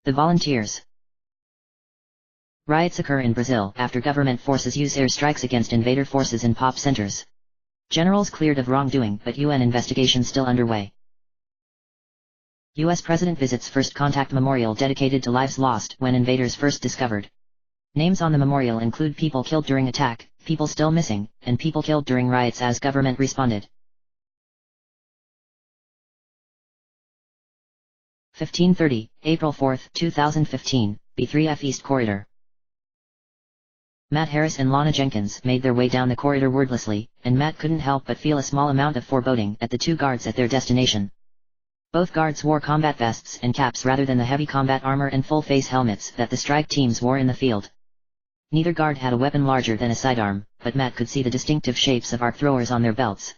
The volunteers. Riots occur in Brazil after government forces use airstrikes against invader forces in pop centers. Generals cleared of wrongdoing, but UN investigation still underway. U.S. President visits first contact memorial dedicated to lives lost when invaders first discovered. Names on the memorial include people killed during attack, people still missing, and people killed during riots as government responded. 1530, April 4, 2015, B3F East Corridor. Matt Harris and Lana Jenkins made their way down the corridor wordlessly, and Matt couldn't help but feel a small amount of foreboding at the two guards at their destination. Both guards wore combat vests and caps rather than the heavy combat armor and full-face helmets that the strike teams wore in the field. Neither guard had a weapon larger than a sidearm, but Matt could see the distinctive shapes of arc throwers on their belts.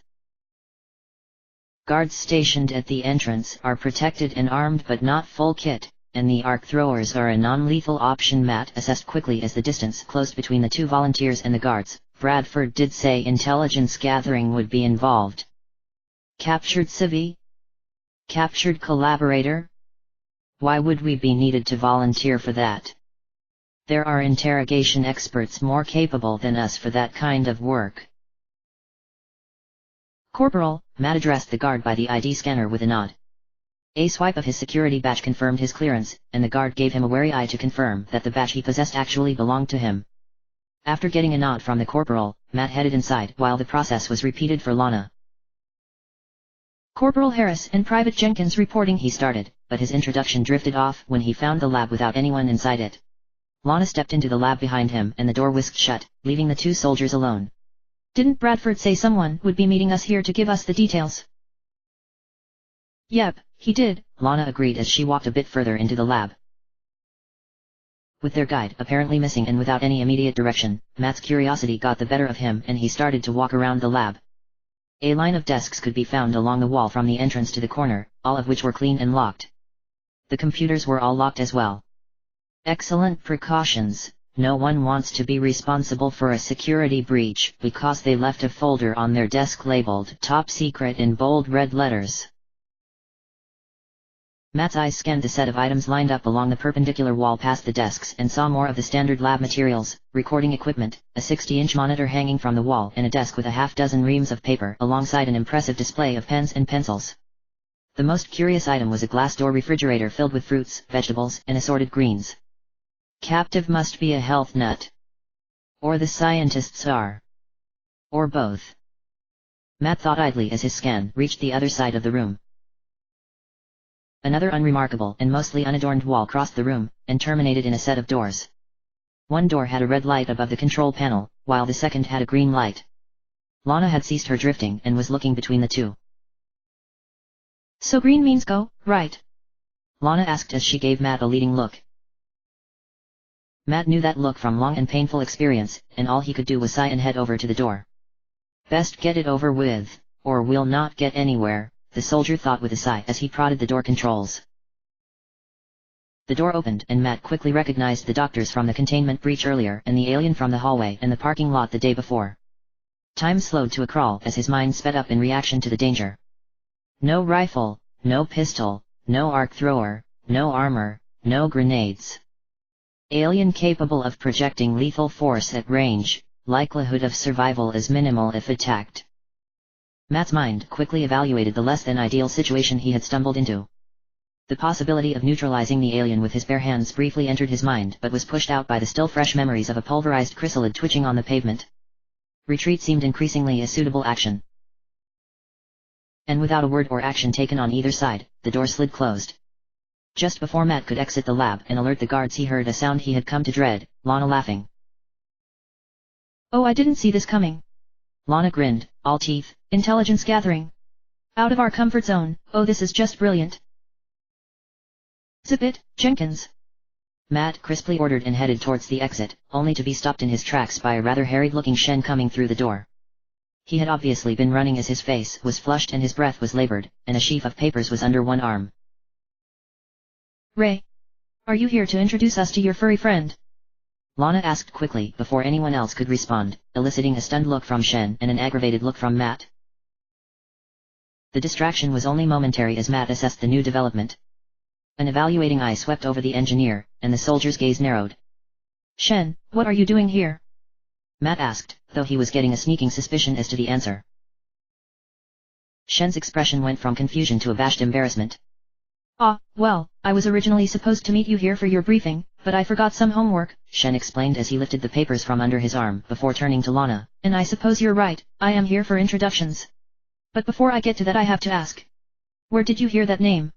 Guards stationed at the entrance are protected and armed but not full kit, and the arc throwers are a non-lethal option. Matt assessed quickly as the distance closed between the two volunteers and the guards. Bradford did say intelligence gathering would be involved. Captured civvy? Captured collaborator? Why would we be needed to volunteer for that? There are interrogation experts more capable than us for that kind of work. Corporal, Matt addressed the guard by the ID scanner with a nod. A swipe of his security badge confirmed his clearance, and the guard gave him a wary eye to confirm that the badge he possessed actually belonged to him. After getting a nod from the corporal, Matt headed inside while the process was repeated for Lana. Corporal Harris and Private Jenkins reporting, he started, but his introduction drifted off when he found the lab without anyone inside it. Lana stepped into the lab behind him and the door whisked shut, leaving the two soldiers alone. Didn't Bradford say someone would be meeting us here to give us the details? Yep, he did, Lana agreed as she walked a bit further into the lab. With their guide apparently missing and without any immediate direction, Matt's curiosity got the better of him and he started to walk around the lab. A line of desks could be found along the wall from the entrance to the corner, all of which were clean and locked. The computers were all locked as well. Excellent precautions. No one wants to be responsible for a security breach because they left a folder on their desk labeled Top Secret in bold red letters. Matt's eyes scanned the set of items lined up along the perpendicular wall past the desks and saw more of the standard lab materials, recording equipment, a 60-inch monitor hanging from the wall and a desk with a half-dozen reams of paper alongside an impressive display of pens and pencils. The most curious item was a glass door refrigerator filled with fruits, vegetables, and assorted greens. Captive must be a health nut. Or the scientists are. Or both. Matt thought idly as his scan reached the other side of the room. Another unremarkable and mostly unadorned wall crossed the room, and terminated in a set of doors. One door had a red light above the control panel, while the second had a green light. Lana had ceased her drifting and was looking between the two. So green means go, right? Lana asked as she gave Matt a leading look. Matt knew that look from long and painful experience, and all he could do was sigh and head over to the door. Best get it over with, or we'll not get anywhere, the soldier thought with a sigh as he prodded the door controls. The door opened and Matt quickly recognized the doctors from the containment breach earlier and the alien from the hallway and the parking lot the day before. Time slowed to a crawl as his mind sped up in reaction to the danger. No rifle, no pistol, no arc thrower, no armor, no grenades. Alien capable of projecting lethal force at range, likelihood of survival is minimal if attacked. Matt's mind quickly evaluated the less than ideal situation he had stumbled into. The possibility of neutralizing the alien with his bare hands briefly entered his mind but was pushed out by the still fresh memories of a pulverized chrysalid twitching on the pavement. Retreat seemed increasingly a suitable action. And without a word or action taken on either side, the door slid closed. Just before Matt could exit the lab and alert the guards, he heard a sound he had come to dread, Lana laughing. Oh, I didn't see this coming. Lana grinned, all teeth. Intelligence gathering. Out of our comfort zone. Oh, this is just brilliant. Zip it, Jenkins. Matt crisply ordered and headed towards the exit, only to be stopped in his tracks by a rather harried-looking Shen coming through the door. He had obviously been running as his face was flushed and his breath was labored, and a sheaf of papers was under one arm. Ray. Are you here to introduce us to your furry friend? Lana asked quickly before anyone else could respond, eliciting a stunned look from Shen and an aggravated look from Matt. The distraction was only momentary as Matt assessed the new development. An evaluating eye swept over the engineer, and the soldier's gaze narrowed. Shen, what are you doing here? Matt asked, though he was getting a sneaking suspicion as to the answer. Shen's expression went from confusion to abashed embarrassment. Well, I was originally supposed to meet you here for your briefing, but I forgot some homework, Shen explained as he lifted the papers from under his arm before turning to Lana. And I suppose you're right, I am here for introductions. But before I get to that I have to ask. Where did you hear that name?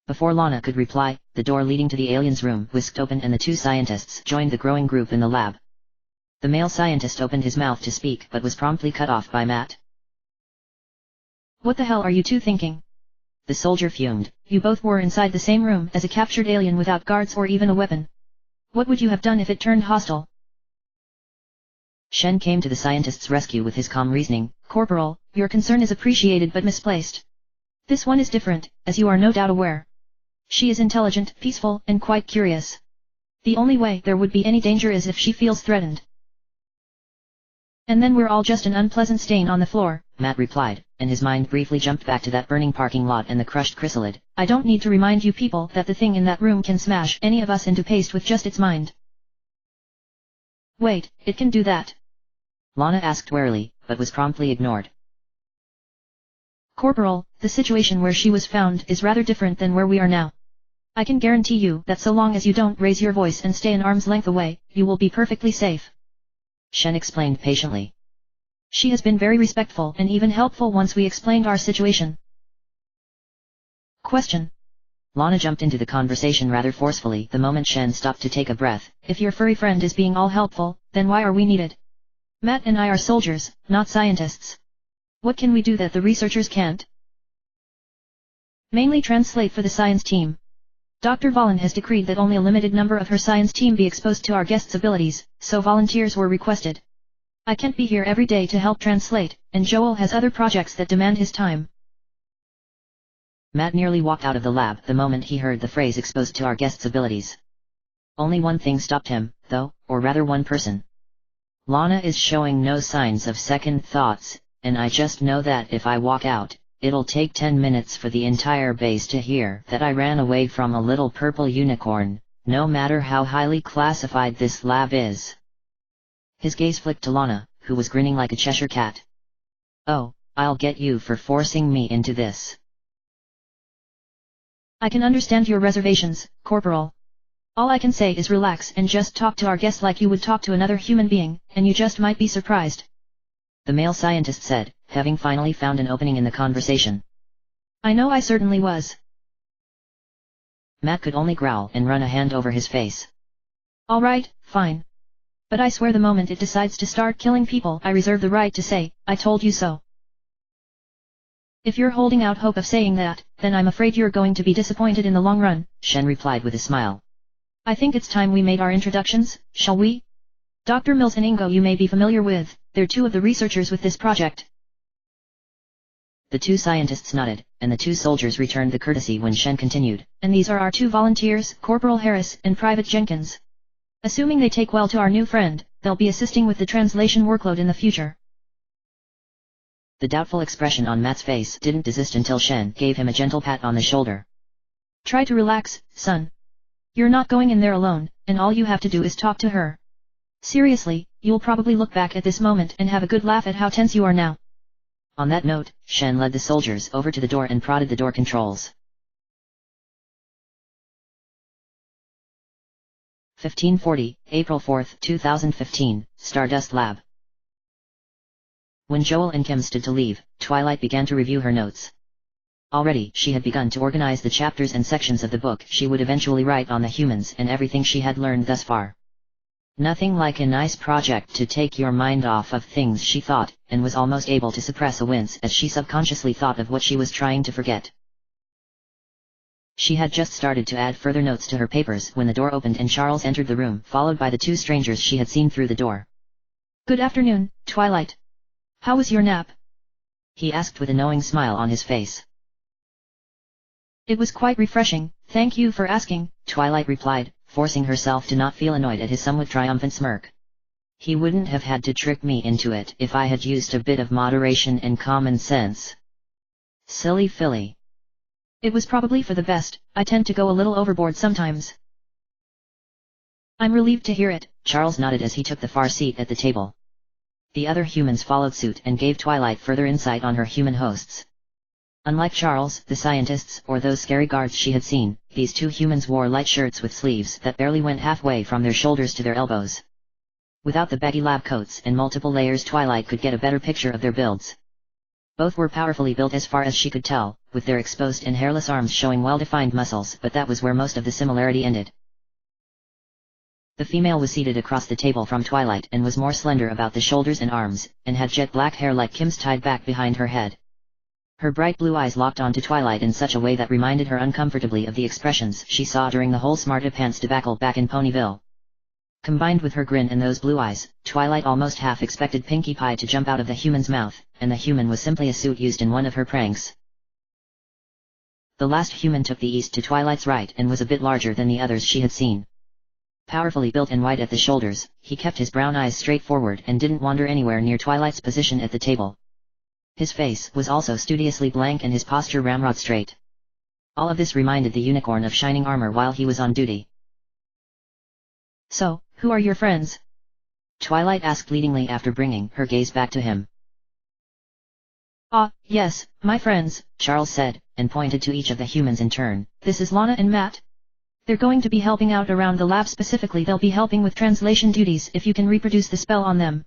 Before Lana could reply, the door leading to the alien's room whisked open and the two scientists joined the growing group in the lab. The male scientist opened his mouth to speak but was promptly cut off by Matt. What the hell are you two thinking? The soldier fumed. You both were inside the same room as a captured alien without guards or even a weapon. What would you have done if it turned hostile? Shen came to the scientist's rescue with his calm reasoning. Corporal, your concern is appreciated but misplaced. This one is different, as you are no doubt aware. She is intelligent, peaceful, and quite curious. The only way there would be any danger is if she feels threatened. And then we're all just an unpleasant stain on the floor, Matt replied, and his mind briefly jumped back to that burning parking lot and the crushed chrysalid. I don't need to remind you people that the thing in that room can smash any of us into paste with just its mind. Wait, it can do that? Lana asked warily, but was promptly ignored. Corporal, the situation where she was found is rather different than where we are now. I can guarantee you that so long as you don't raise your voice and stay an arm's length away, you will be perfectly safe. Shen explained patiently. She has been very respectful and even helpful once we explained our situation. Question. Lana jumped into the conversation rather forcefully the moment Shen stopped to take a breath. If your furry friend is being all helpful, then why are we needed? Matt and I are soldiers, not scientists. What can we do that the researchers can't? Mainly translate for the science team. Dr. Valen has decreed that only a limited number of her science team be exposed to our guests' abilities, so volunteers were requested. I can't be here every day to help translate, and Joel has other projects that demand his time. Matt nearly walked out of the lab the moment he heard the phrase exposed to our guests' abilities. Only one thing stopped him, though, or rather one person. Lana is showing no signs of second thoughts, and I just know that if I walk out, it'll take 10 minutes for the entire base to hear that I ran away from a little purple unicorn, no matter how highly classified this lab is. His gaze flicked to Lana, who was grinning like a Cheshire cat. Oh, I'll get you for forcing me into this. I can understand your reservations, Corporal. All I can say is relax and just talk to our guest like you would talk to another human being, and you just might be surprised. The male scientist said, having finally found an opening in the conversation. I know I certainly was. Matt could only growl and run a hand over his face. Alright, fine. But I swear the moment it decides to start killing people I reserve the right to say, I told you so. If you're holding out hope of saying that, then I'm afraid you're going to be disappointed in the long run, Shen replied with a smile. I think it's time we made our introductions, shall we? Dr. Mills and Ingo you may be familiar with, they're two of the researchers with this project. The two scientists nodded, and the two soldiers returned the courtesy when Shen continued. And these are our two volunteers, Corporal Harris and Private Jenkins. Assuming they take well to our new friend, they'll be assisting with the translation workload in the future. The doubtful expression on Matt's face didn't desist until Shen gave him a gentle pat on the shoulder. Try to relax, son. You're not going in there alone, and all you have to do is talk to her. Seriously, you'll probably look back at this moment and have a good laugh at how tense you are now. On that note, Shen led the soldiers over to the door and prodded the door controls. 1540, April 4, 2015, Stardust Lab. When Joel and Kim stood to leave, Twilight began to review her notes. Already she had begun to organize the chapters and sections of the book she would eventually write on the humans and everything she had learned thus far. Nothing like a nice project to take your mind off of things, she thought, and was almost able to suppress a wince as she subconsciously thought of what she was trying to forget. She had just started to add further notes to her papers when the door opened and Charles entered the room, followed by the two strangers she had seen through the door. Good afternoon, Twilight. How was your nap? He asked with a knowing smile on his face. It was quite refreshing, thank you for asking, Twilight replied, forcing herself to not feel annoyed at his somewhat triumphant smirk. He wouldn't have had to trick me into it if I had used a bit of moderation and common sense. Silly filly. It was probably for the best. I tend to go a little overboard sometimes. I'm relieved to hear it. Charles nodded as he took the far seat at the table. The other humans followed suit and gave Twilight further insight on her human hosts. Unlike Charles, the scientists, or those scary guards she had seen, these two humans wore light shirts with sleeves that barely went halfway from their shoulders to their elbows. Without the baggy lab coats and multiple layers, Twilight could get a better picture of their builds. Both were powerfully built as far as she could tell, with their exposed and hairless arms showing well-defined muscles, but that was where most of the similarity ended. The female was seated across the table from Twilight and was more slender about the shoulders and arms, and had jet black hair like Kim's tied back behind her head. Her bright blue eyes locked onto Twilight in such a way that reminded her uncomfortably of the expressions she saw during the whole Smarty-Pants debacle back in Ponyville. Combined with her grin and those blue eyes, Twilight almost half expected Pinkie Pie to jump out of the human's mouth, and the human was simply a suit used in one of her pranks. The last human took the east to Twilight's right and was a bit larger than the others she had seen. Powerfully built and wide at the shoulders, he kept his brown eyes straight forward and didn't wander anywhere near Twilight's position at the table. His face was also studiously blank and his posture ramrod straight. All of this reminded the unicorn of shining armor while he was on duty. So, who are your friends? Twilight asked leadingly after bringing her gaze back to him. Ah, yes, my friends, Charles said, and pointed to each of the humans in turn. This is Lana and Matt. They're going to be helping out around the lab. Specifically, they'll be helping with translation duties if you can reproduce the spell on them.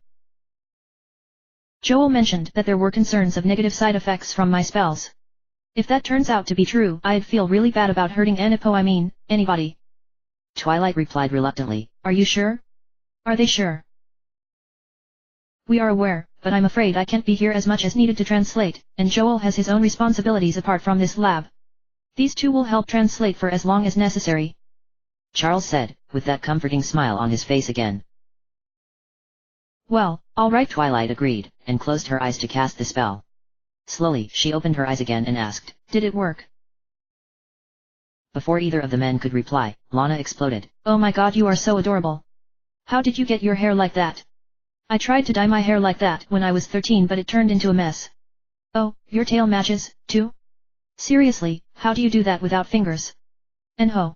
Joel mentioned that there were concerns of negative side effects from my spells. If that turns out to be true, I'd feel really bad about hurting anybody. Twilight replied reluctantly. Are you sure? Are they sure? We are aware, but I'm afraid I can't be here as much as needed to translate, and Joel has his own responsibilities apart from this lab. These two will help translate for as long as necessary, Charles said, with that comforting smile on his face again. Well, all right, Twilight agreed, and closed her eyes to cast the spell. Slowly, she opened her eyes again and asked, Did it work? Before either of the men could reply, Lana exploded. Oh my god, you are so adorable. How did you get your hair like that? I tried to dye my hair like that when I was 13, but it turned into a mess. Oh, your tail matches, too? Seriously, how do you do that without fingers? And ho.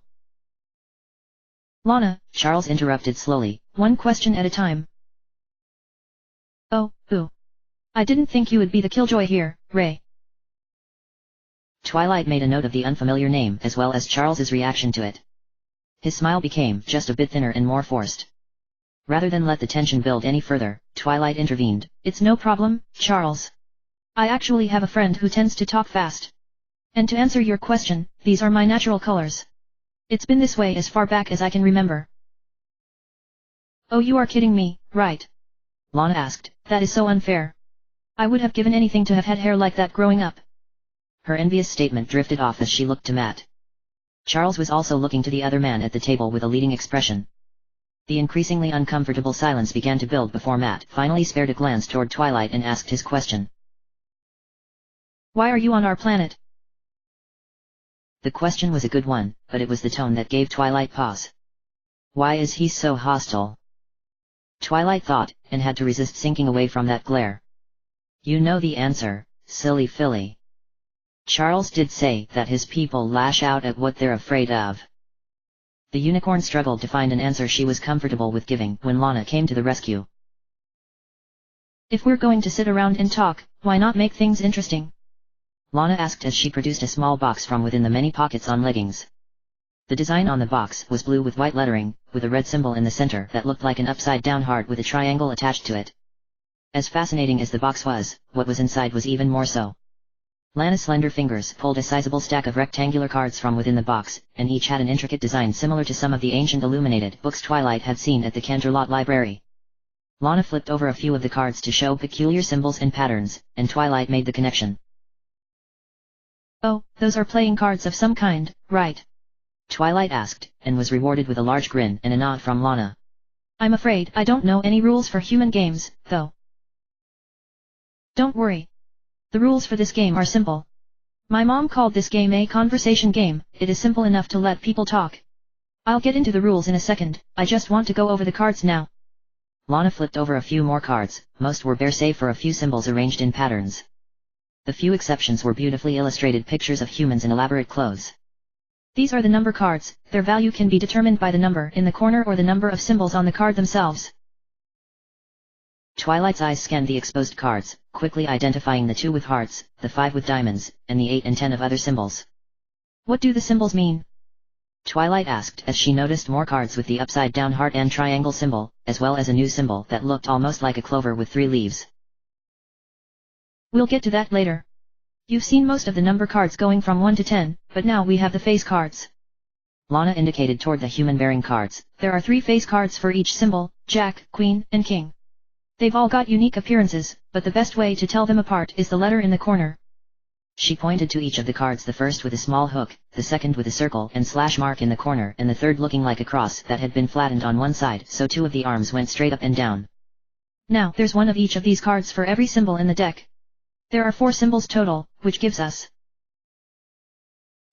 Lana, Charles interrupted slowly, one question at a time. Oh, ooh. I didn't think you would be the killjoy here, Ray. Twilight made a note of the unfamiliar name as well as Charles's reaction to it. His smile became just a bit thinner and more forced. Rather than let the tension build any further, Twilight intervened. It's no problem, Charles. I actually have a friend who tends to talk fast. And to answer your question, these are my natural colors. It's been this way as far back as I can remember. Oh, you are kidding me, right? Lana asked. That is so unfair. I would have given anything to have had hair like that growing up. Her envious statement drifted off as she looked to Matt. Charles was also looking to the other man at the table with a leading expression. The increasingly uncomfortable silence began to build before Matt finally spared a glance toward Twilight and asked his question. Why are you on our planet? The question was a good one, but it was the tone that gave Twilight pause. Why is he so hostile? Twilight thought, and had to resist sinking away from that glare. You know the answer, silly filly. Charles did say that his people lash out at what they're afraid of. The unicorn struggled to find an answer she was comfortable with giving when Lana came to the rescue. If we're going to sit around and talk, why not make things interesting? Lana asked as she produced a small box from within the many pockets on leggings. The design on the box was blue with white lettering, with a red symbol in the center that looked like an upside-down heart with a triangle attached to it. As fascinating as the box was, what was inside was even more so. Lana's slender fingers pulled a sizable stack of rectangular cards from within the box, and each had an intricate design similar to some of the ancient illuminated books Twilight had seen at the Canterlot Library. Lana flipped over a few of the cards to show peculiar symbols and patterns, and Twilight made the connection. Oh, those are playing cards of some kind, right? Twilight asked, and was rewarded with a large grin and a nod from Lana. I'm afraid I don't know any rules for human games, though. Don't worry. The rules for this game are simple. My mom called this game a conversation game. It is simple enough to let people talk. I'll get into the rules in a second, I just want to go over the cards now. Lana flipped over a few more cards, most were bare save for a few symbols arranged in patterns. The few exceptions were beautifully illustrated pictures of humans in elaborate clothes. These are the number cards, their value can be determined by the number in the corner or the number of symbols on the card themselves. Twilight's eyes scanned the exposed cards, quickly identifying the 2 with hearts, the 5 with diamonds, and the 8 and 10 of other symbols. What do the symbols mean? Twilight asked as she noticed more cards with the upside-down heart and triangle symbol, as well as a new symbol that looked almost like a clover with 3 leaves. We'll get to that later. You've seen most of the number cards going from 1 to 10, but now we have the face cards. Lana indicated toward the human-bearing cards. There are 3 face cards for each symbol, Jack, Queen, and King. They've all got unique appearances, but the best way to tell them apart is the letter in the corner. She pointed to each of the cards, the first with a small hook, the second with a circle and slash mark in the corner, and the third looking like a cross that had been flattened on one side, so 2 of the arms went straight up and down. Now there's 1 of each of these cards for every symbol in the deck. There are 4 symbols total, which gives us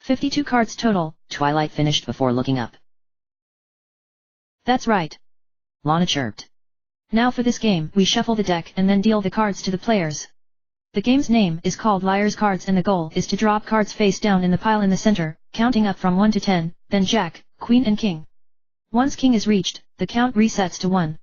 52 cards total, Twilight finished before looking up. That's right. Lana chirped. Now for this game, we shuffle the deck and then deal the cards to the players. The game's name is called Liar's Cards and the goal is to drop cards face down in the pile in the center, counting up from 1 to 10, then Jack, Queen and King. Once King is reached, the count resets to 1.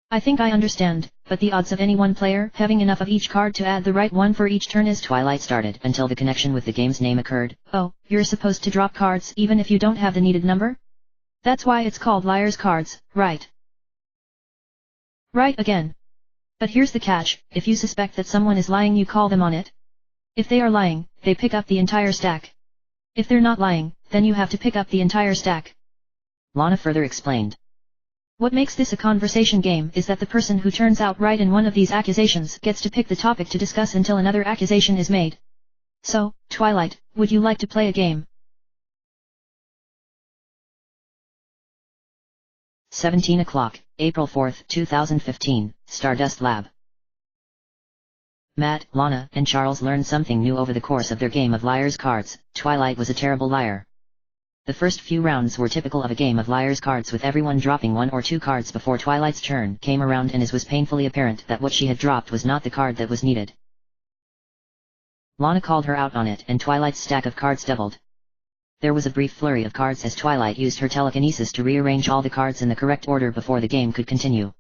I think I understand, but the odds of any one player having enough of each card to add the right one for each turn is... Twilight started until the connection with the game's name occurred. Oh, you're supposed to drop cards even if you don't have the needed number? That's why it's called Liar's Cards, right? Right again. But here's the catch, if you suspect that someone is lying you call them on it. If they are lying, they pick up the entire stack. If they're not lying, then you have to pick up the entire stack. Lana further explained. What makes this a conversation game is that the person who turns out right in one of these accusations gets to pick the topic to discuss until another accusation is made. So, Twilight, would you like to play a game? 17 o'clock, April 4, 2015, Stardust Lab. Matt, Lana, and Charles learned something new over the course of their game of Liar's Cards. Twilight was a terrible liar. The first few rounds were typical of a game of Liar's Cards, with everyone dropping 1 or 2 cards before Twilight's turn came around, and it was painfully apparent that what she had dropped was not the card that was needed. Lana called her out on it, and Twilight's stack of cards doubled. There was a brief flurry of cards as Twilight used her telekinesis to rearrange all the cards in the correct order before the game could continue.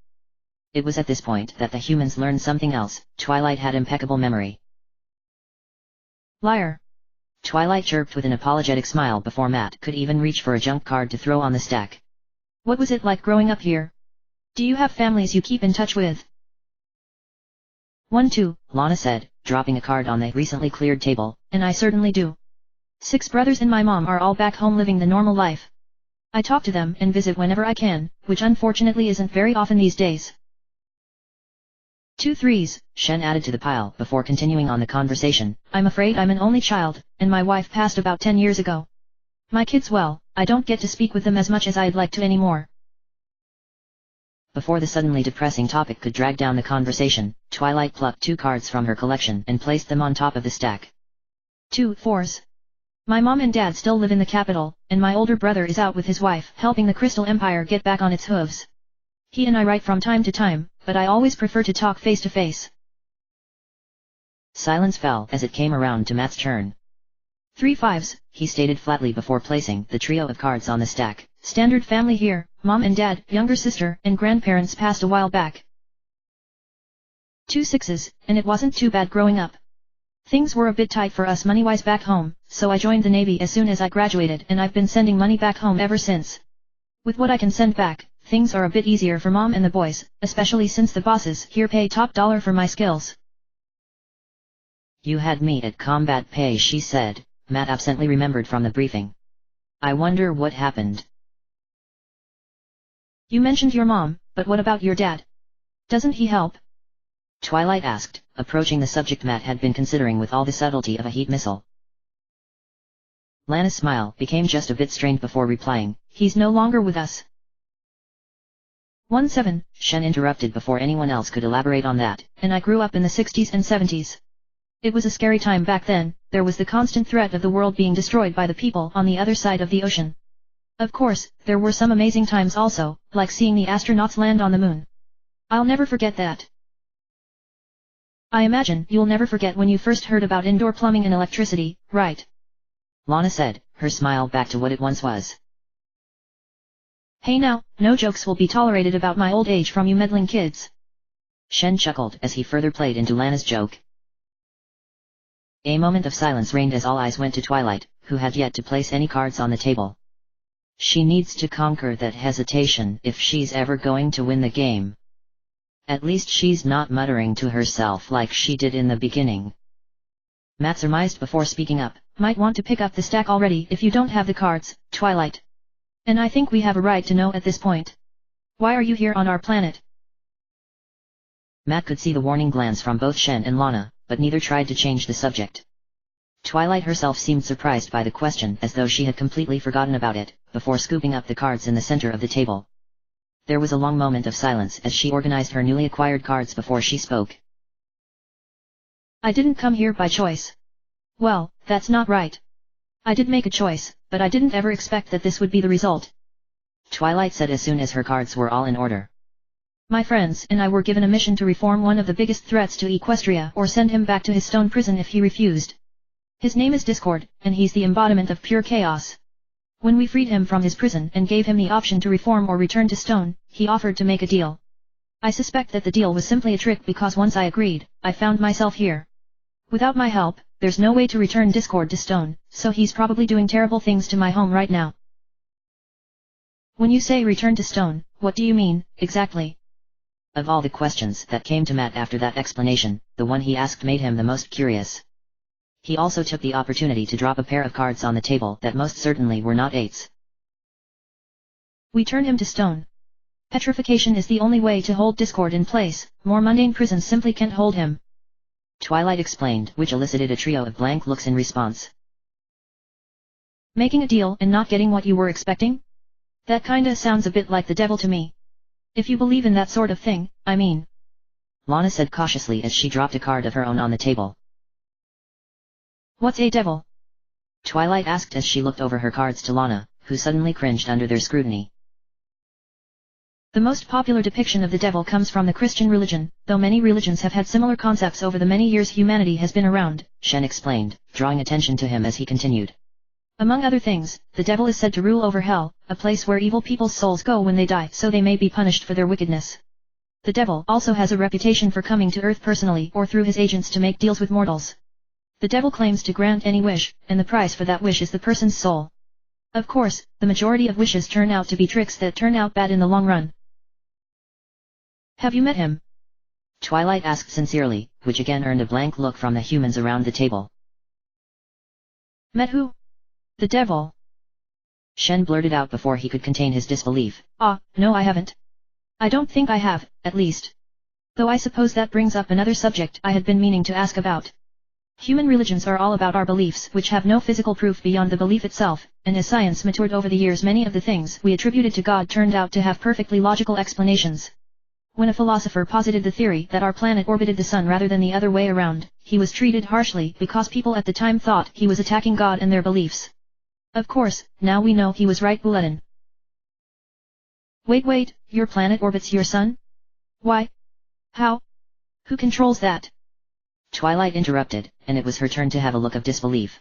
It was at this point that the humans learned something else. Twilight had impeccable memory. Liar. Twilight chirped with an apologetic smile before Matt could even reach for a junk card to throw on the stack. What was it like growing up here? Do you have families you keep in touch with? 1-2, Lana said, dropping a card on the recently cleared table. And I certainly do. 6 brothers and my mom are all back home living the normal life. I talk to them and visit whenever I can, which unfortunately isn't very often these days. 2 3s, Shen added to the pile before continuing on the conversation. I'm afraid I'm an only child, and my wife passed about 10 years ago. My kids, well, I don't get to speak with them as much as I'd like to anymore. Before the suddenly depressing topic could drag down the conversation, Twilight plucked 2 cards from her collection and placed them on top of the stack. 2 4s. My mom and dad still live in the capital, and my older brother is out with his wife helping the Crystal Empire get back on its hooves. He and I write from time to time, but I always prefer to talk face to face. Silence fell as it came around to Matt's turn. 3 5s, he stated flatly before placing the trio of cards on the stack. Standard family here, mom and dad, younger sister, and grandparents passed a while back. 2 6s, and it wasn't too bad growing up. Things were a bit tight for us money-wise back home, so I joined the Navy as soon as I graduated, and I've been sending money back home ever since. With what I can send back, things are a bit easier for mom and the boys, especially since the bosses here pay top dollar for my skills. You had me at combat pay, she said, Matt absently remembered from the briefing. I wonder what happened. You mentioned your mom, but what about your dad? Doesn't he help? Twilight asked, approaching the subject Matt had been considering with all the subtlety of a heat missile. Lana's smile became just a bit strained before replying, he's no longer with us. 1-7, Shen interrupted before anyone else could elaborate on that. And I grew up in the 60s and 70s. It was a scary time back then. There was the constant threat of the world being destroyed by the people on the other side of the ocean. Of course, there were some amazing times also, like seeing the astronauts land on the moon. I'll never forget that. I imagine you'll never forget when you first heard about indoor plumbing and electricity, right? Lana said, her smile back to what it once was. Hey now, no jokes will be tolerated about my old age from you meddling kids. Shen chuckled as he further played into Lana's joke. A moment of silence reigned as all eyes went to Twilight, who had yet to place any cards on the table. She needs to conquer that hesitation if she's ever going to win the game. At least she's not muttering to herself like she did in the beginning. Matt surmised before speaking up, might want to pick up the stack already if you don't have the cards, Twilight. And I think we have a right to know at this point. Why are you here on our planet? Matt could see the warning glance from both Shen and Lana, but neither tried to change the subject. Twilight herself seemed surprised by the question as though she had completely forgotten about it, before scooping up the cards in the center of the table. There was a long moment of silence as she organized her newly acquired cards before she spoke. I didn't come here by choice. Well, that's not right. I did make a choice, but I didn't ever expect that this would be the result. Twilight said as soon as her cards were all in order. My friends and I were given a mission to reform one of the biggest threats to Equestria or send him back to his stone prison if he refused. His name is Discord, and he's the embodiment of pure chaos. When we freed him from his prison and gave him the option to reform or return to stone, he offered to make a deal. I suspect that the deal was simply a trick because once I agreed, I found myself here. Without my help, there's no way to return Discord to stone, so he's probably doing terrible things to my home right now. When you say return to stone, what do you mean, exactly? Of all the questions that came to Matt after that explanation, the one he asked made him the most curious. He also took the opportunity to drop a pair of cards on the table that most certainly were not eights. We turn him to stone. Petrification is the only way to hold Discord in place, more mundane prisons simply can't hold him. Twilight explained, which elicited a trio of blank looks in response. Making a deal and not getting what you were expecting? That kinda sounds a bit like the devil to me. If you believe in that sort of thing, I mean. Lana said cautiously as she dropped a card of her own on the table. What's a devil? Twilight asked as she looked over her cards to Lana, who suddenly cringed under their scrutiny. The most popular depiction of the devil comes from the Christian religion, though many religions have had similar concepts over the many years humanity has been around, Shen explained, drawing attention to him as he continued. Among other things, the devil is said to rule over hell, a place where evil people's souls go when they die so they may be punished for their wickedness. The devil also has a reputation for coming to Earth personally or through his agents to make deals with mortals. The devil claims to grant any wish, and the price for that wish is the person's soul. Of course, the majority of wishes turn out to be tricks that turn out bad in the long run. Have you met him? Twilight asked sincerely, which again earned a blank look from the humans around the table. Met who? The devil. Shen blurted out before he could contain his disbelief. No I haven't. I don't think I have, at least. Though I suppose that brings up another subject I had been meaning to ask about. Human religions are all about our beliefs which have no physical proof beyond the belief itself, and as science matured over the years many of the things we attributed to God turned out to have perfectly logical explanations. When a philosopher posited the theory that our planet orbited the sun rather than the other way around, he was treated harshly because people at the time thought he was attacking God and their beliefs. Of course, now we know he was right. Bulletin. Wait, your planet orbits your sun? Why? How? Who controls that? Twilight interrupted, and it was her turn to have a look of disbelief.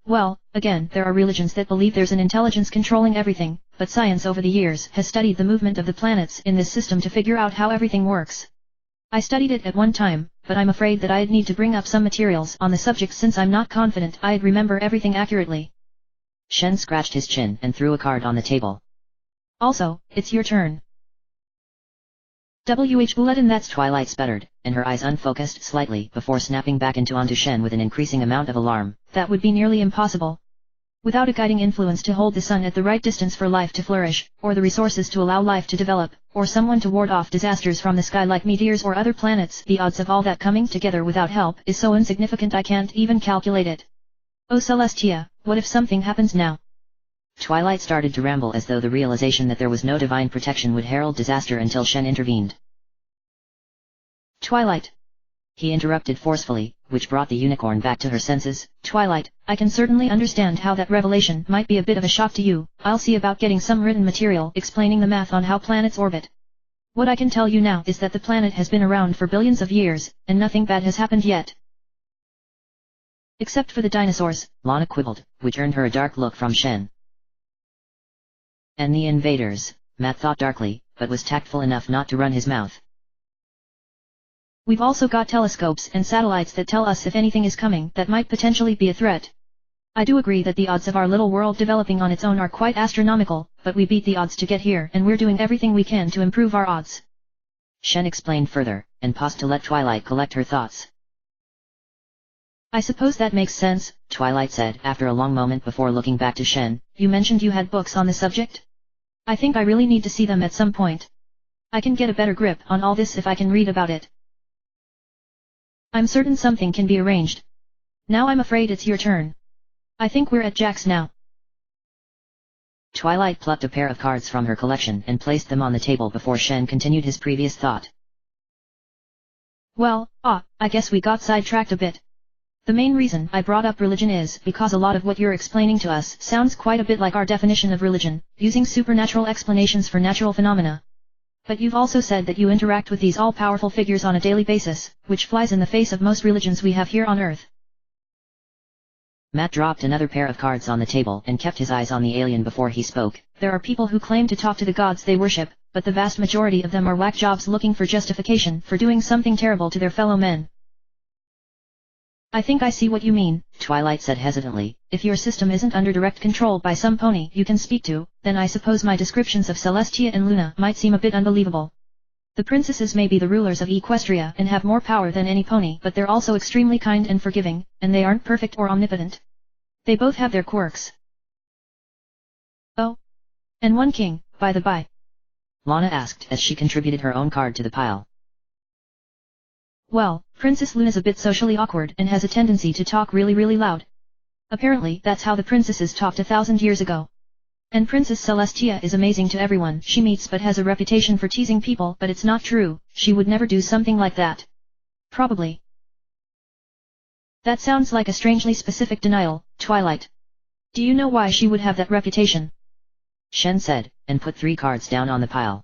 Well, again there are religions that believe there's an intelligence controlling everything, but science over the years has studied the movement of the planets in this system to figure out how everything works. I studied it at one time, but I'm afraid that I'd need to bring up some materials on the subject since I'm not confident I'd remember everything accurately. Shen scratched his chin and threw a card on the table. Also, it's your turn. Bulletin. That's Twilight sputtered, and her eyes unfocused slightly before snapping back onto Shen with an increasing amount of alarm. That would be nearly impossible. Without a guiding influence to hold the sun at the right distance for life to flourish, or the resources to allow life to develop, or someone to ward off disasters from the sky like meteors or other planets, the odds of all that coming together without help is so insignificant I can't even calculate it. Oh Celestia, what if something happens now? Twilight started to ramble as though the realization that there was no divine protection would herald disaster until Shen intervened. Twilight. He interrupted forcefully, which brought the unicorn back to her senses. Twilight, I can certainly understand how that revelation might be a bit of a shock to you. I'll see about getting some written material explaining the math on how planets orbit. What I can tell you now is that the planet has been around for billions of years, and nothing bad has happened yet. Except for the dinosaurs, Lana quibbled, which earned her a dark look from Shen. And the invaders, Matt thought darkly, but was tactful enough not to run his mouth. We've also got telescopes and satellites that tell us if anything is coming that might potentially be a threat. I do agree that the odds of our little world developing on its own are quite astronomical, but we beat the odds to get here and we're doing everything we can to improve our odds. Shen explained further, and paused to let Twilight collect her thoughts. I suppose that makes sense, Twilight said after a long moment before looking back to Shen. You mentioned you had books on the subject? I think I really need to see them at some point. I can get a better grip on all this if I can read about it. I'm certain something can be arranged. Now I'm afraid it's your turn. I think we're at Jack's now. Twilight plucked a pair of cards from her collection and placed them on the table before Shen continued his previous thought. Well, I guess we got sidetracked a bit. The main reason I brought up religion is because a lot of what you're explaining to us sounds quite a bit like our definition of religion, using supernatural explanations for natural phenomena. But you've also said that you interact with these all-powerful figures on a daily basis, which flies in the face of most religions we have here on Earth. Matt dropped another pair of cards on the table and kept his eyes on the alien before he spoke. There are people who claim to talk to the gods they worship, but the vast majority of them are whack jobs looking for justification for doing something terrible to their fellow men. I think I see what you mean, Twilight said hesitantly. If your system isn't under direct control by some pony you can speak to, then I suppose my descriptions of Celestia and Luna might seem a bit unbelievable. The princesses may be the rulers of Equestria and have more power than any pony, but they're also extremely kind and forgiving, and they aren't perfect or omnipotent. They both have their quirks. Oh. And one king, by the by? Lana asked as she contributed her own card to the pile. Well, Princess Luna's a bit socially awkward and has a tendency to talk really loud. Apparently that's how the princesses talked 1,000 years ago. And Princess Celestia is amazing to everyone she meets but has a reputation for teasing people, but it's not true, she would never do something like that. Probably. That sounds like a strangely specific denial, Twilight. Do you know why she would have that reputation? Shen said, and put 3 cards down on the pile.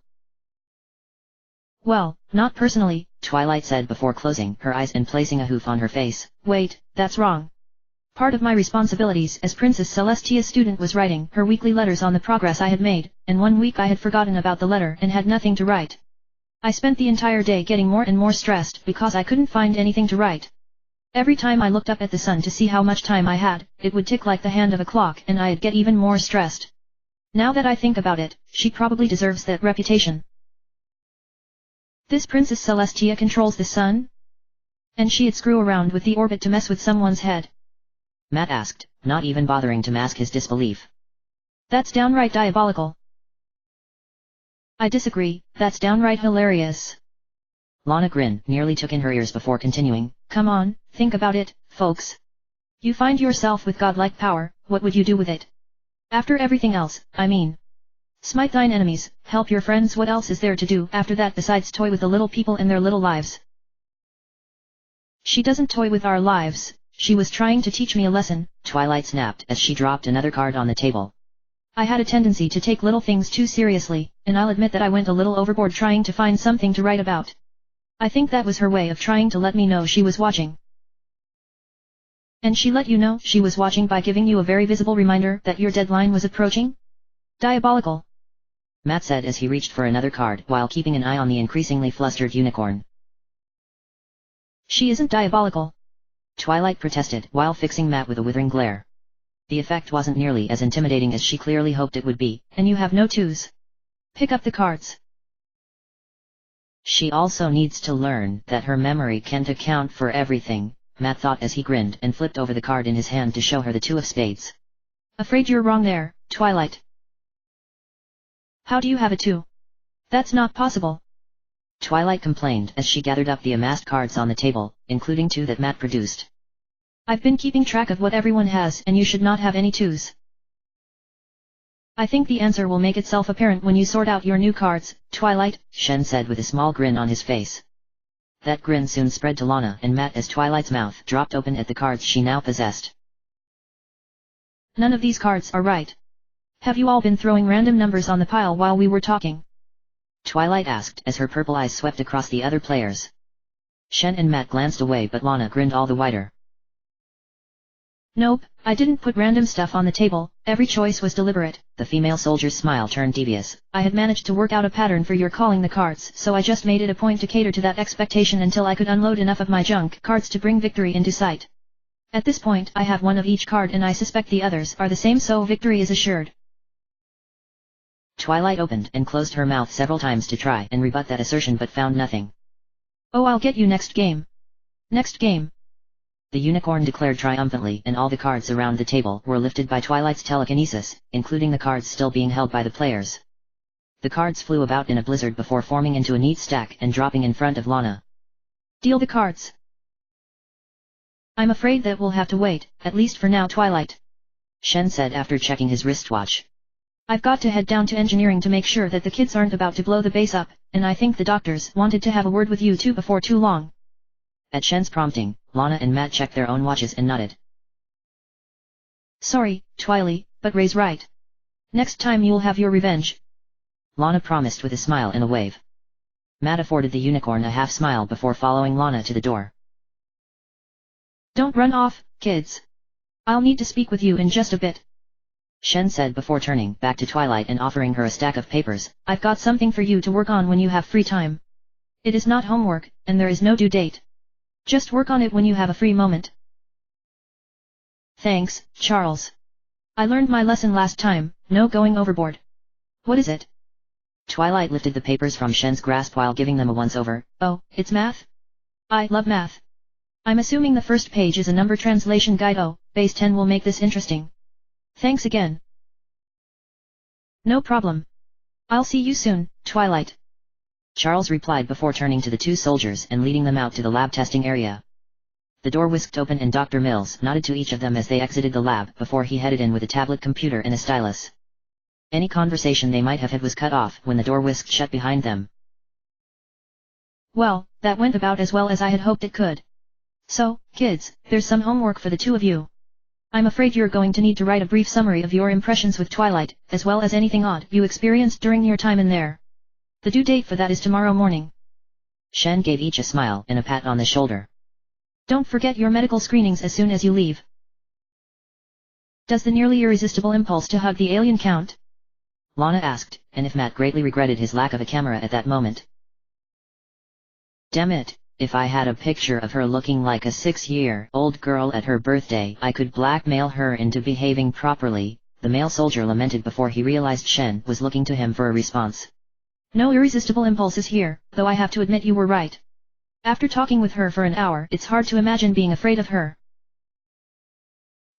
Well, not personally, Twilight said before closing her eyes and placing a hoof on her face. Wait, that's wrong. Part of my responsibilities as Princess Celestia's student was writing her weekly letters on the progress I had made, and one week I had forgotten about the letter and had nothing to write. I spent the entire day getting more and more stressed because I couldn't find anything to write. Every time I looked up at the sun to see how much time I had, it would tick like the hand of a clock and I'd get even more stressed. Now that I think about it, she probably deserves that reputation. This Princess Celestia controls the sun? And she'd screw around with the orbit to mess with someone's head? Matt asked, not even bothering to mask his disbelief. That's downright diabolical. I disagree, that's downright hilarious. Lana grinned, nearly took in her ears before continuing. Come on, think about it, folks. You find yourself with godlike power, what would you do with it? After everything else, I mean. Smite thine enemies, help your friends, what else is there to do after that besides toy with the little people and their little lives? She doesn't toy with our lives, she was trying to teach me a lesson, Twilight snapped as she dropped another card on the table. I had a tendency to take little things too seriously, and I'll admit that I went a little overboard trying to find something to write about. I think that was her way of trying to let me know she was watching. And she let you know she was watching by giving you a very visible reminder that your deadline was approaching? Diabolical. Matt said as he reached for another card while keeping an eye on the increasingly flustered unicorn. She isn't diabolical. Twilight protested while fixing Matt with a withering glare. The effect wasn't nearly as intimidating as she clearly hoped it would be. And you have no twos. Pick up the cards. She also needs to learn that her memory can't account for everything, Matt thought as he grinned and flipped over the card in his hand to show her the 2 of spades. Afraid you're wrong there, Twilight. How do you have a 2? That's not possible. Twilight complained as she gathered up the amassed cards on the table, including 2 that Matt produced. I've been keeping track of what everyone has and you should not have any 2s. I think the answer will make itself apparent when you sort out your new cards, Twilight, Shen said with a small grin on his face. That grin soon spread to Lana and Matt as Twilight's mouth dropped open at the cards she now possessed. None of these cards are right. Have you all been throwing random numbers on the pile while we were talking? Twilight asked as her purple eyes swept across the other players. Shen and Matt glanced away, but Lana grinned all the wider. Nope, I didn't put random stuff on the table, every choice was deliberate. The female soldier's smile turned devious. I had managed to work out a pattern for your calling the cards, so I just made it a point to cater to that expectation until I could unload enough of my junk cards to bring victory into sight. At this point I have one of each card and I suspect the others are the same, so victory is assured. Twilight opened and closed her mouth several times to try and rebut that assertion, but found nothing. Oh, I'll get you next game. Next game. The unicorn declared triumphantly, and all the cards around the table were lifted by Twilight's telekinesis, including the cards still being held by the players. The cards flew about in a blizzard before forming into a neat stack and dropping in front of Lana. Deal the cards. I'm afraid that we'll have to wait, at least for now, Twilight. Shen said after checking his wristwatch. I've got to head down to engineering to make sure that the kids aren't about to blow the base up, and I think the doctors wanted to have a word with you two before too long. At Shen's prompting, Lana and Matt checked their own watches and nodded. Sorry, Twilight, but Ray's right. Next time you'll have your revenge. Lana promised with a smile and a wave. Matt afforded the unicorn a half smile before following Lana to the door. Don't run off, kids. I'll need to speak with you in just a bit. Shen said before turning back to Twilight and offering her a stack of papers. I've got something for you to work on when you have free time. It is not homework, and there is no due date. Just work on it when you have a free moment. Thanks, Charles. I learned my lesson last time, no going overboard. What is it? Twilight lifted the papers from Shen's grasp while giving them a once-over. Oh, it's math? I love math. I'm assuming the first page is a number translation guide. Oh, base 10 will make this interesting. Thanks again. No problem. I'll see you soon, Twilight. Charles replied before turning to the two soldiers and leading them out to the lab testing area. The door whisked open and Dr. Mills nodded to each of them as they exited the lab before he headed in with a tablet computer and a stylus. Any conversation they might have had was cut off when the door whisked shut behind them. Well, that went about as well as I had hoped it could. So, kids, there's some homework for the two of you. I'm afraid you're going to need to write a brief summary of your impressions with Twilight, as well as anything odd you experienced during your time in there. The due date for that is tomorrow morning. Shen gave each a smile and a pat on the shoulder. Don't forget your medical screenings as soon as you leave. Does the nearly irresistible impulse to hug the alien count? Lana asked, and if Matt greatly regretted his lack of a camera at that moment. Damn it, if I had a picture of her looking like a 6-year-old girl at her birthday, I could blackmail her into behaving properly, the male soldier lamented before he realized Shen was looking to him for a response. No irresistible impulses here, though I have to admit you were right. After talking with her for an hour, it's hard to imagine being afraid of her.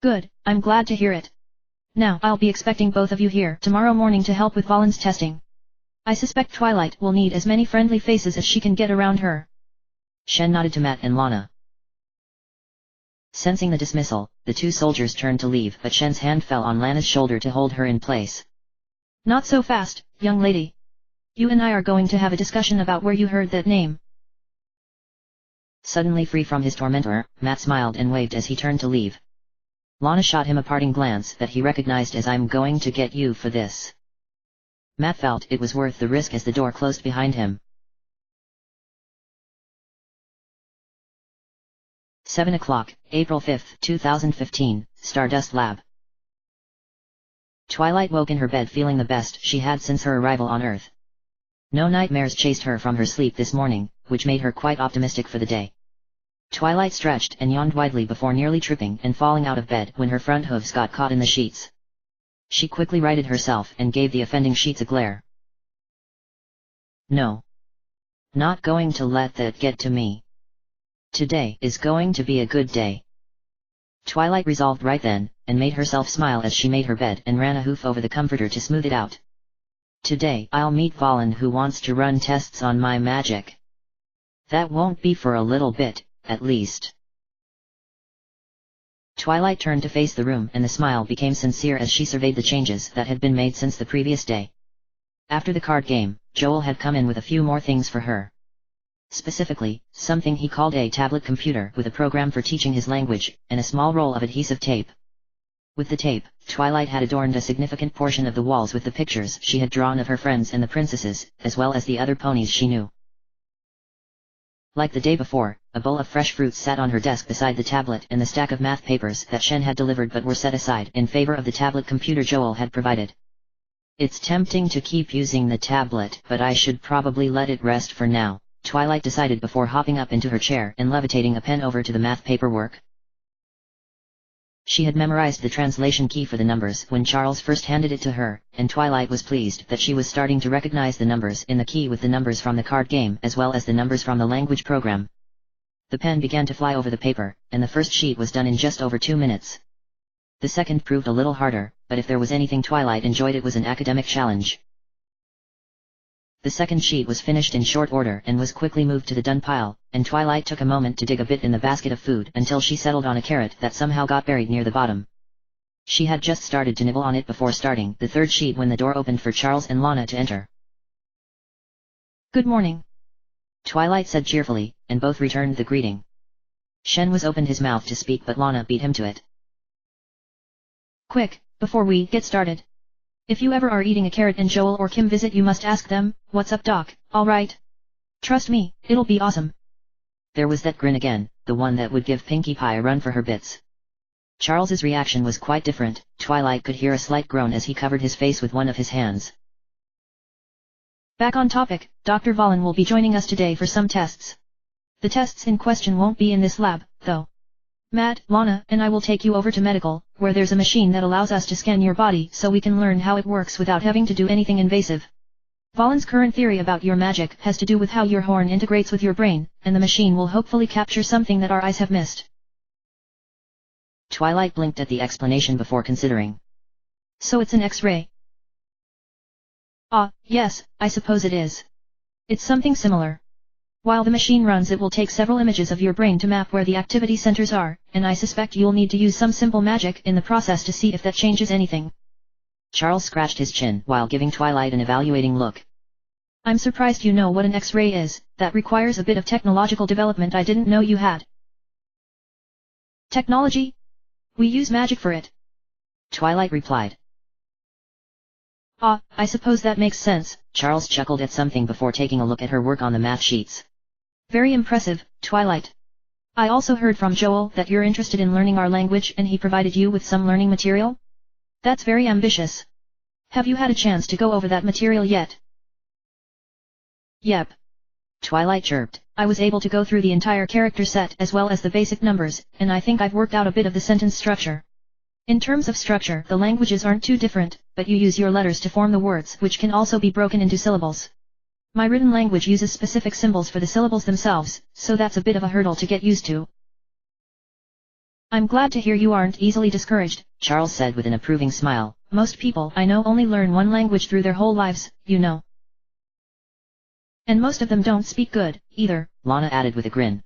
Good, I'm glad to hear it. Now I'll be expecting both of you here tomorrow morning to help with Valen's testing. I suspect Twilight will need as many friendly faces as she can get around her. Shen nodded to Matt and Lana. Sensing the dismissal, the two soldiers turned to leave, but Shen's hand fell on Lana's shoulder to hold her in place. Not so fast, young lady. You and I are going to have a discussion about where you heard that name. Suddenly free from his tormentor, Matt smiled and waved as he turned to leave. Lana shot him a parting glance that he recognized as "I'm going to get you for this." Matt felt it was worth the risk as the door closed behind him. 7 o'clock, April 5, 2015, Stardust Lab. Twilight woke in her bed feeling the best she had since her arrival on Earth. No nightmares chased her from her sleep this morning, which made her quite optimistic for the day. Twilight stretched and yawned widely before nearly tripping and falling out of bed when her front hooves got caught in the sheets. She quickly righted herself and gave the offending sheets a glare. No. Not going to let that get to me. Today is going to be a good day. Twilight resolved right then, and made herself smile as she made her bed and ran a hoof over the comforter to smooth it out. Today I'll meet Valen, who wants to run tests on my magic. That won't be for a little bit, at least. Twilight turned to face the room and the smile became sincere as she surveyed the changes that had been made since the previous day. After the card game, Joel had come in with a few more things for her. Specifically, something he called a tablet computer with a program for teaching his language, and a small roll of adhesive tape. With the tape, Twilight had adorned a significant portion of the walls with the pictures she had drawn of her friends and the princesses, as well as the other ponies she knew. Like the day before, a bowl of fresh fruits sat on her desk beside the tablet and the stack of math papers that Shen had delivered but were set aside in favor of the tablet computer Joel had provided. It's tempting to keep using the tablet, but I should probably let it rest for now, Twilight decided before hopping up into her chair and levitating a pen over to the math paperwork. She had memorized the translation key for the numbers when Charles first handed it to her, and Twilight was pleased that she was starting to recognize the numbers in the key with the numbers from the card game as well as the numbers from the language program. The pen began to fly over the paper, and the first sheet was done in just over 2 minutes. The second proved a little harder, but if there was anything Twilight enjoyed it was an academic challenge. The second sheet was finished in short order and was quickly moved to the done pile, and Twilight took a moment to dig a bit in the basket of food until she settled on a carrot that somehow got buried near the bottom. She had just started to nibble on it before starting the third sheet when the door opened for Charles and Lana to enter. "Good morning," Twilight said cheerfully, and both returned the greeting. Shen was opened his mouth to speak but Lana beat him to it. "Quick, before we get started. If you ever are eating a carrot and Joel or Kim visit you must ask them, 'What's up Doc?' alright? Trust me, it'll be awesome." There was that grin again, the one that would give Pinkie Pie a run for her bits. Charles's reaction was quite different. Twilight could hear a slight groan as he covered his face with one of his hands. Back on topic, Dr. Valen will be joining us today for some tests. The tests in question won't be in this lab, though. Matt, Lana, and I will take you over to medical, where there's a machine that allows us to scan your body so we can learn how it works without having to do anything invasive. Valen's current theory about your magic has to do with how your horn integrates with your brain, and the machine will hopefully capture something that our eyes have missed. Twilight blinked at the explanation before considering. So it's an X-ray? Yes, I suppose it is. It's something similar. While the machine runs it will take several images of your brain to map where the activity centers are, and I suspect you'll need to use some simple magic in the process to see if that changes anything. Charles scratched his chin while giving Twilight an evaluating look. I'm surprised you know what an X-ray is. That requires a bit of technological development I didn't know you had. Technology? We use magic for it. Twilight replied. I suppose that makes sense. Charles chuckled at something before taking a look at her work on the math sheets. Very impressive, Twilight. I also heard from Joel that you're interested in learning our language and he provided you with some learning material? That's very ambitious. Have you had a chance to go over that material yet? Yep. Twilight chirped. I was able to go through the entire character set as well as the basic numbers, and I think I've worked out a bit of the sentence structure. In terms of structure, the languages aren't too different, but you use your letters to form the words which can also be broken into syllables. My written language uses specific symbols for the syllables themselves, so that's a bit of a hurdle to get used to. I'm glad to hear you aren't easily discouraged, Charles said with an approving smile. Most people I know only learn one language through their whole lives, you know. And most of them don't speak good, either, Lana added with a grin.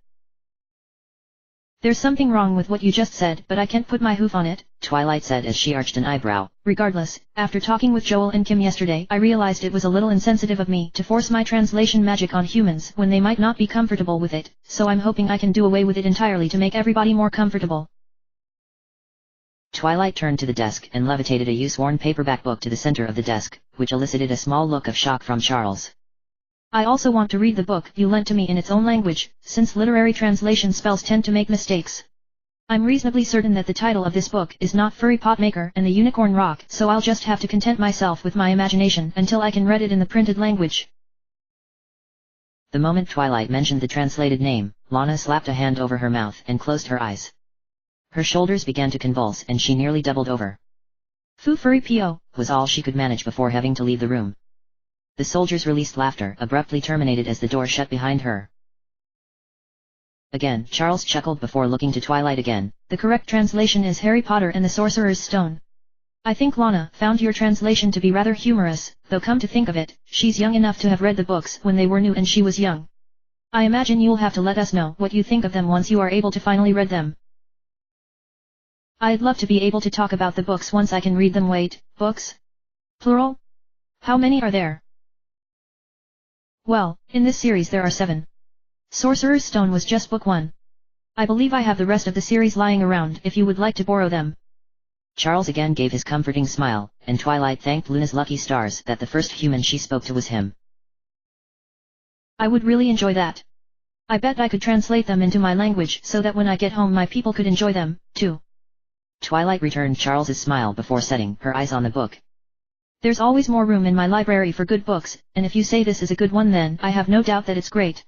There's something wrong with what you just said but I can't put my hoof on it, Twilight said as she arched an eyebrow. Regardless, after talking with Joel and Kim yesterday I realized it was a little insensitive of me to force my translation magic on humans when they might not be comfortable with it, so I'm hoping I can do away with it entirely to make everybody more comfortable. Twilight turned to the desk and levitated a use-worn paperback book to the center of the desk, which elicited a small look of shock from Charles. I also want to read the book you lent to me in its own language, since literary translation spells tend to make mistakes. I'm reasonably certain that the title of this book is not Furry Pot Maker and the Unicorn Rock, so I'll just have to content myself with my imagination until I can read it in the printed language. The moment Twilight mentioned the translated name, Lana slapped a hand over her mouth and closed her eyes. Her shoulders began to convulse and she nearly doubled over. Foo Furry P.O. was all she could manage before having to leave the room. The soldier's released laughter abruptly terminated as the door shut behind her. Again, Charles chuckled before looking to Twilight again. The correct translation is Harry Potter and the Sorcerer's Stone. I think Lana found your translation to be rather humorous, though come to think of it, she's young enough to have read the books when they were new and she was young. I imagine you'll have to let us know what you think of them once you are able to finally read them. I'd love to be able to talk about the books once I can read them. Wait, books? Plural? How many are there? Well, in this series there are 7. Sorcerer's Stone was just book 1. I believe I have the rest of the series lying around if you would like to borrow them. Charles again gave his comforting smile, and Twilight thanked Luna's lucky stars that the first human she spoke to was him. I would really enjoy that. I bet I could translate them into my language so that when I get home my people could enjoy them, too. Twilight returned Charles's smile before setting her eyes on the book. There's always more room in my library for good books, and if you say this is a good one then I have no doubt that it's great.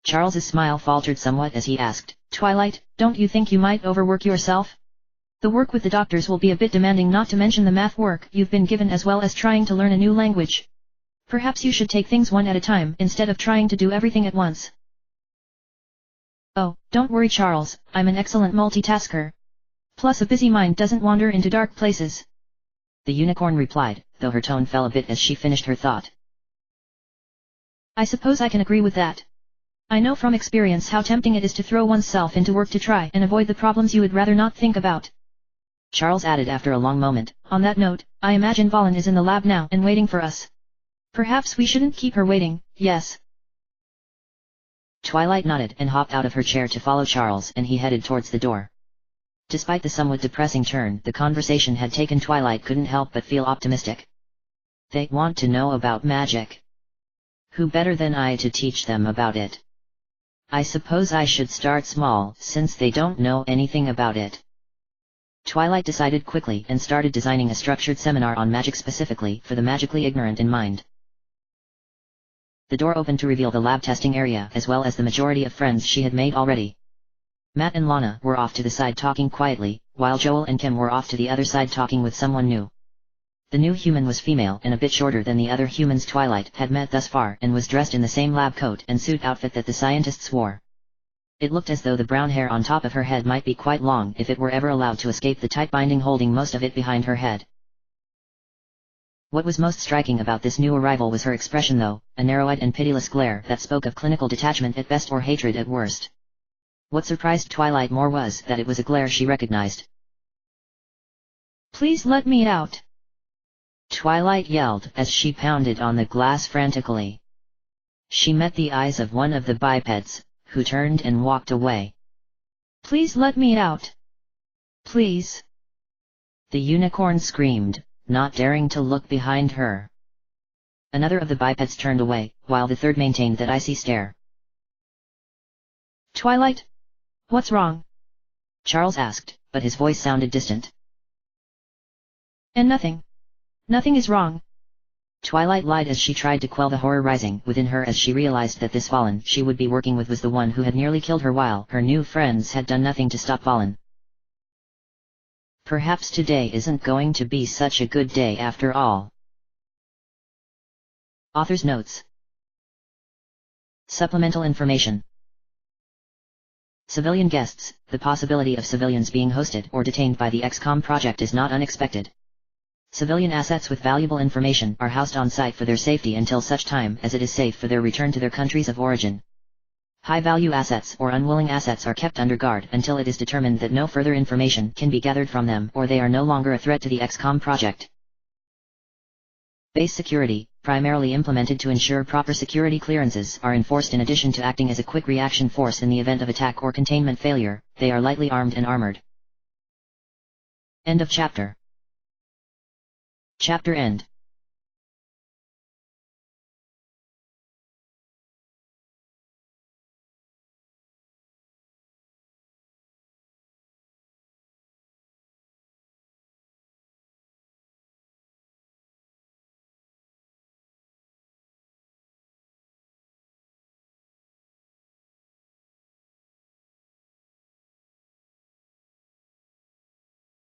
Charles's smile faltered somewhat as he asked, Twilight, don't you think you might overwork yourself? The work with the doctors will be a bit demanding, not to mention the math work you've been given as well as trying to learn a new language. Perhaps you should take things one at a time instead of trying to do everything at once. Oh, don't worry Charles, I'm an excellent multitasker. Plus a busy mind doesn't wander into dark places. The unicorn replied, though her tone fell a bit as she finished her thought. I suppose I can agree with that. I know from experience how tempting it is to throw oneself into work to try and avoid the problems you would rather not think about. Charles added after a long moment, on that note, I imagine Valen is in the lab now and waiting for us. Perhaps we shouldn't keep her waiting, yes. Twilight nodded and hopped out of her chair to follow Charles, and he headed towards the door. Despite the somewhat depressing turn the conversation had taken, Twilight couldn't help but feel optimistic. They want to know about magic. Who better than I to teach them about it? I suppose I should start small, since they don't know anything about it. Twilight decided quickly and started designing a structured seminar on magic specifically for the magically ignorant in mind. The door opened to reveal the lab testing area as well as the majority of friends she had made already. Matt and Lana were off to the side talking quietly, while Joel and Kim were off to the other side talking with someone new. The new human was female and a bit shorter than the other humans Twilight had met thus far and was dressed in the same lab coat and suit outfit that the scientists wore. It looked as though the brown hair on top of her head might be quite long if it were ever allowed to escape the tight binding holding most of it behind her head. What was most striking about this new arrival was her expression though, a narrow-eyed and pitiless glare that spoke of clinical detachment at best or hatred at worst. What surprised Twilight more was that it was a glare she recognized. Please let me out! Twilight yelled as she pounded on the glass frantically. She met the eyes of one of the bipeds, who turned and walked away. Please let me out! Please! The unicorn screamed, not daring to look behind her. Another of the bipeds turned away, while the third maintained that icy stare. Twilight? What's wrong? Charles asked, but his voice sounded distant. And nothing. Nothing is wrong. Twilight lied as she tried to quell the horror rising within her as she realized that this Valen she would be working with was the one who had nearly killed her while her new friends had done nothing to stop Valen. Perhaps today isn't going to be such a good day after all. Author's notes. Supplemental information. Civilian guests. The possibility of civilians being hosted or detained by the XCOM project is not unexpected. Civilian assets with valuable information are housed on site for their safety until such time as it is safe for their return to their countries of origin. High-value assets or unwilling assets are kept under guard until it is determined that no further information can be gathered from them or they are no longer a threat to the XCOM project. Base security, primarily implemented to ensure proper security clearances, are enforced in addition to acting as a quick reaction force in the event of attack or containment failure. They are lightly armed and armored. End of chapter. Chapter end.